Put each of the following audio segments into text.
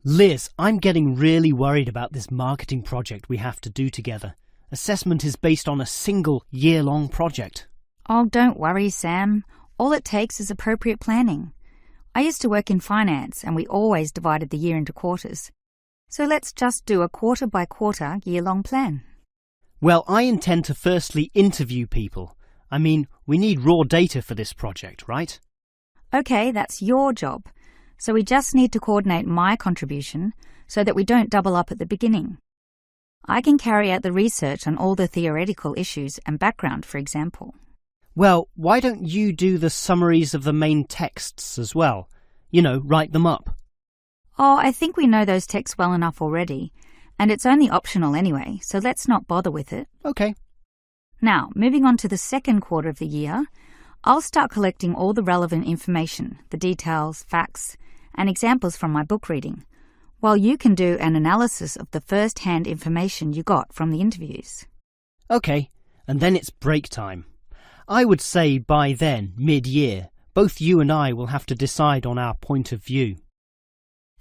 Liz, I'm getting really worried about this marketing project we have to do together. Assessment is based on a single year-long project. Oh, don't worry, Sam. All it takes is appropriate planning. I used to work in finance and we always divided the year into quarters. So let's just do a quarter-by-quarter year-long plan. Well, I intend to firstly interview people. I mean, we need raw data for this project, right? Okay, that's your job. So we just need to coordinate my contribution so that we don't double up at the beginning. I can carry out the research on all the theoretical issues and background, for example. Well, why don't you do the summaries of the main texts as well? You know, write them up. Oh, I think we know those texts well enough already, and it's only optional anyway, so let's not bother with it. Okay. Now, moving on to the second quarter of the year, I'll start collecting all the relevant information, the details, facts, and examples from my book reading, while you can do an analysis of the first-hand information you got from the interviews. Okay, and then it's break time. I would say by then, mid-year, both you and I will have to decide on our point of view.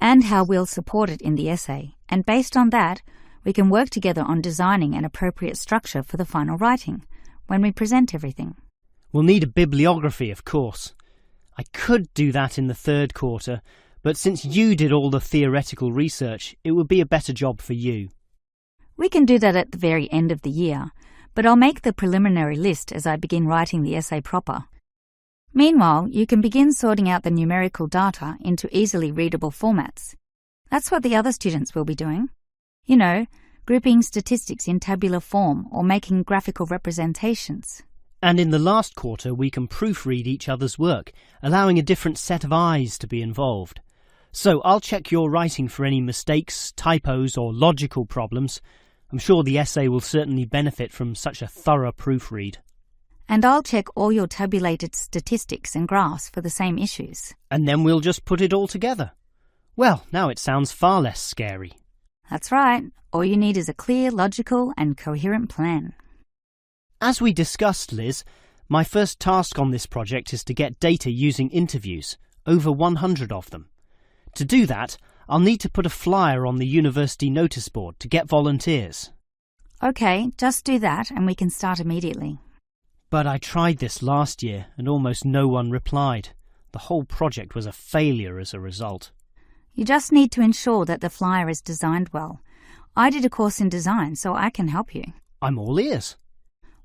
And how we'll support it in the essay, and based on that, we can work together on designing an appropriate structure for the final writing, when we present everything. We'll need a bibliography, of course. I could do that in the third quarter, but since you did all the theoretical research, it would be a better job for you. We can do that at the very end of the year, but I'll make the preliminary list as I begin writing the essay proper. Meanwhile, you can begin sorting out the numerical data into easily readable formats. That's what the other students will be doing. You know, grouping statistics in tabular form or making graphical representations. And in the last quarter, we can proofread each other's work, allowing a different set of eyes to be involved. So I'll check your writing for any mistakes, typos, or logical problems. I'm sure the essay will certainly benefit from such a thorough proofread. And I'll check all your tabulated statistics and graphs for the same issues. And then we'll just put it all together. Well, now it sounds far less scary. That's right. All you need is a clear, logical, and coherent plan. As we discussed, Liz, my first task on this project is to get data using interviews, over 100 of them. To do that, I'll need to put a flyer on the university notice board to get volunteers. Okay, just do that and we can start immediately. But I tried this last year and almost no one replied. The whole project was a failure as a result. You just need to ensure that the flyer is designed well. I did a course in design, so I can help you. I'm all ears.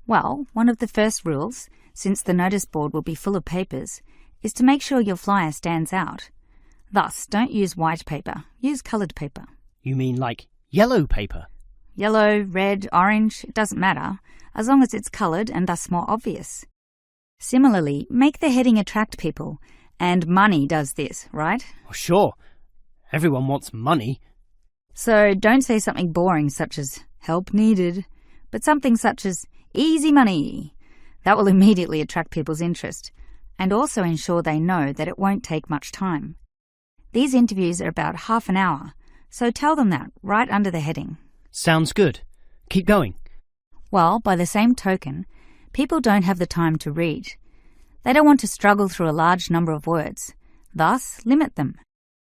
Well, one of the first rules, since the notice board will be full of papers, is to make sure your flyer stands out. Thus, don't use white paper, use coloured paper. You mean like yellow paper? Yellow, red, orange, it doesn't matter, as long as it's coloured and thus more obvious. Similarly, make the heading attract people, and money does this, right? Oh, sure. Everyone wants money. So don't say something boring such as help needed, but something such as easy money. That will immediately attract people's interest, and also ensure they know that it won't take much time. These interviews are about half an hour, so tell them that right under the heading. Sounds good. Keep going. Well, by the same token, people don't have the time to read. They don't want to struggle through a large number of words. Thus, limit them.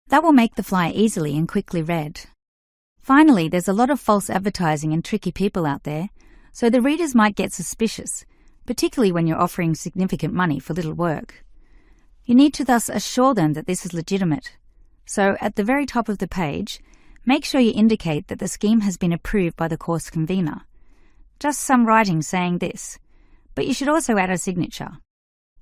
That will make the flyer easily and quickly read. Finally, there's a lot of false advertising and tricky people out there, so the readers might get suspicious, particularly when you're offering significant money for little work. You need to thus assure them that this is legitimate. So, at the very top of the page, make sure you indicate that the scheme has been approved by the course convener. Just some writing saying this, but you should also add a signature.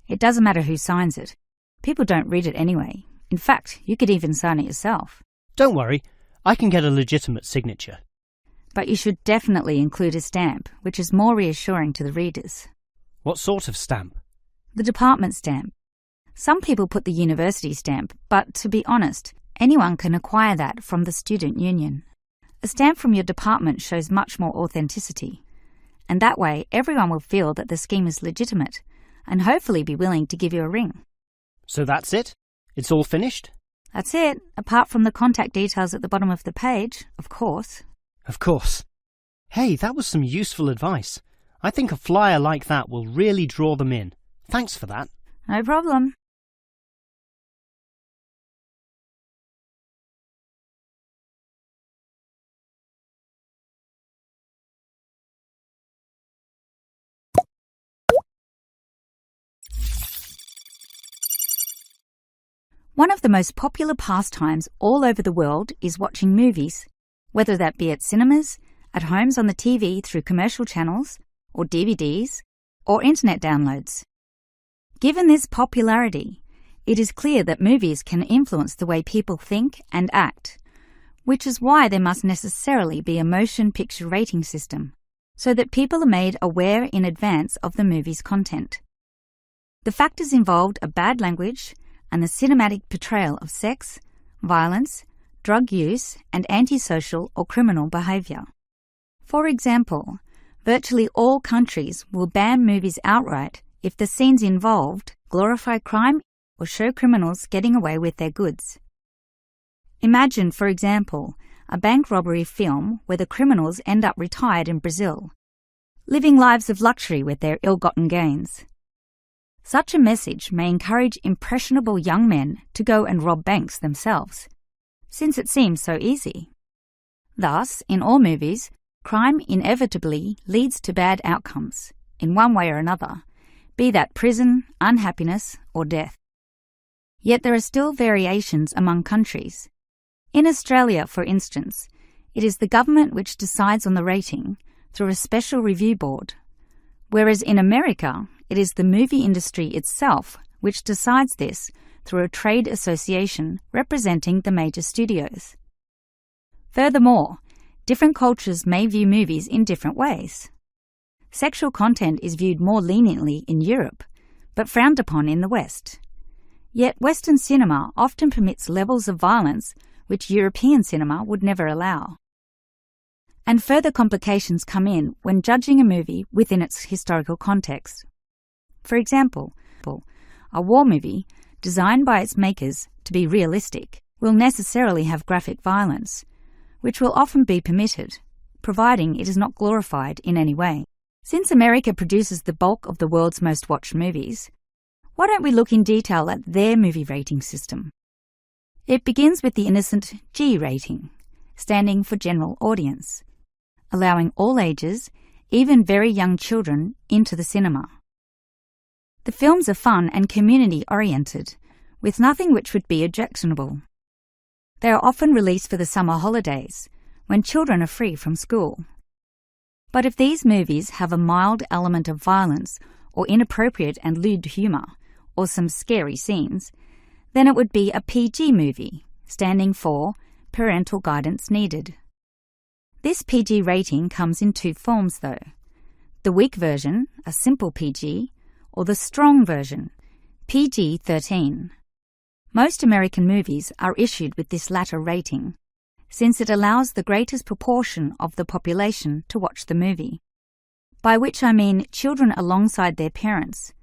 It doesn't matter who signs it. People don't read it anyway. In fact, you could even sign it yourself. Don't worry, I can get a legitimate signature. But you should definitely include a stamp, which is more reassuring to the readers. What sort of stamp? The department stamp. Some people put the university stamp, but to be honest, anyone can acquire that from the student union. A stamp from your department shows much more authenticity, and that way everyone will feel that the scheme is legitimate and hopefully be willing to give you a ring. So that's it? It's all finished? That's it, apart from the contact details at the bottom of the page, of course. Of course. Hey, that was some useful advice. I think a flyer like that will really draw them in. Thanks for that. No problem. One of the most popular pastimes all over the world is watching movies, whether that be at cinemas, at homes on the TV through commercial channels, or DVDs, or internet downloads. Given this popularity, it is clear that movies can influence the way people think and act, which is why there must necessarily be a motion picture rating system, so that people are made aware in advance of the movie's content. The factors involved are bad language and the cinematic portrayal of sex, violence, drug use, and antisocial or criminal behaviour. For example, virtually all countries will ban movies outright if the scenes involved glorify crime or show criminals getting away with their goods. Imagine, for example, a bank robbery film where the criminals end up retired in Brazil, living lives of luxury with their ill-gotten gains. Such a message may encourage impressionable young men to go and rob banks themselves, since it seems so easy. Thus, in all movies, crime inevitably leads to bad outcomes, in one way or another, be that prison, unhappiness, or death. Yet there are still variations among countries. In Australia, for instance, it is the government which decides on the rating through a special review board, whereas in America, it is the movie industry itself which decides this through a trade association representing the major studios. Furthermore, different cultures may view movies in different ways. Sexual content is viewed more leniently in Europe, but frowned upon in the West. Yet Western cinema often permits levels of violence which European cinema would never allow. And further complications come in when judging a movie within its historical context. For example, a war movie, designed by its makers to be realistic, will necessarily have graphic violence, which will often be permitted, providing it is not glorified in any way. Since America produces the bulk of the world's most watched movies, why don't we look in detail at their movie rating system? It begins with the innocent G rating, standing for general audience, allowing all ages, even very young children, into the cinema. The films are fun and community-oriented, with nothing which would be objectionable. They are often released for the summer holidays, when children are free from school. But if these movies have a mild element of violence or inappropriate and lewd humour, or some scary scenes, then it would be a PG movie, standing for Parental Guidance Needed. This PG rating comes in two forms though: the weak version, a simple PG, or the strong version, PG-13. Most American movies are issued with this latter rating, since it allows the greatest proportion of the population to watch the movie, by which I mean children alongside their parents,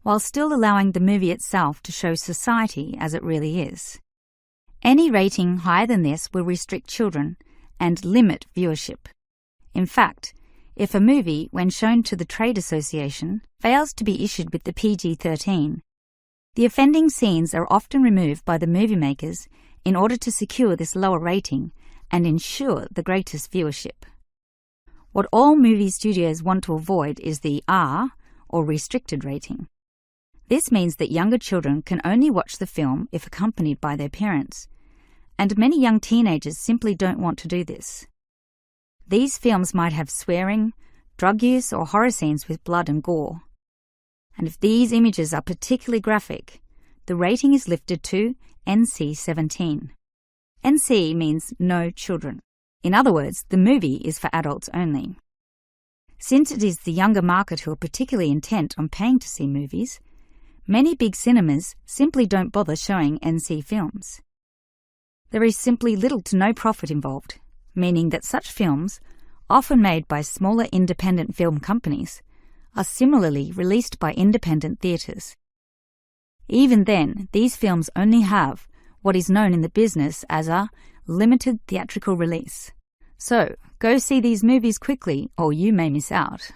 while still allowing the movie itself to show society as it really is. Any rating higher than this will restrict children and limit viewership. In fact, if a movie, when shown to the trade association, fails to be issued with the PG-13, the offending scenes are often removed by the movie makers in order to secure this lower rating and ensure the greatest viewership. What all movie studios want to avoid is the R, or restricted rating. This means that younger children can only watch the film if accompanied by their parents, and many young teenagers simply don't want to do this. These films might have swearing, drug use, or horror scenes with blood and gore. And if these images are particularly graphic, the rating is lifted to NC-17. NC means no children. In other words, the movie is for adults only. Since it is the younger market who are particularly intent on paying to see movies, many big cinemas simply don't bother showing NC films. There is simply little to no profit involved, meaning that such films, often made by smaller independent film companies, are similarly released by independent theatres. Even then, these films only have what is known in the business as a limited theatrical release. So, go see these movies quickly or you may miss out.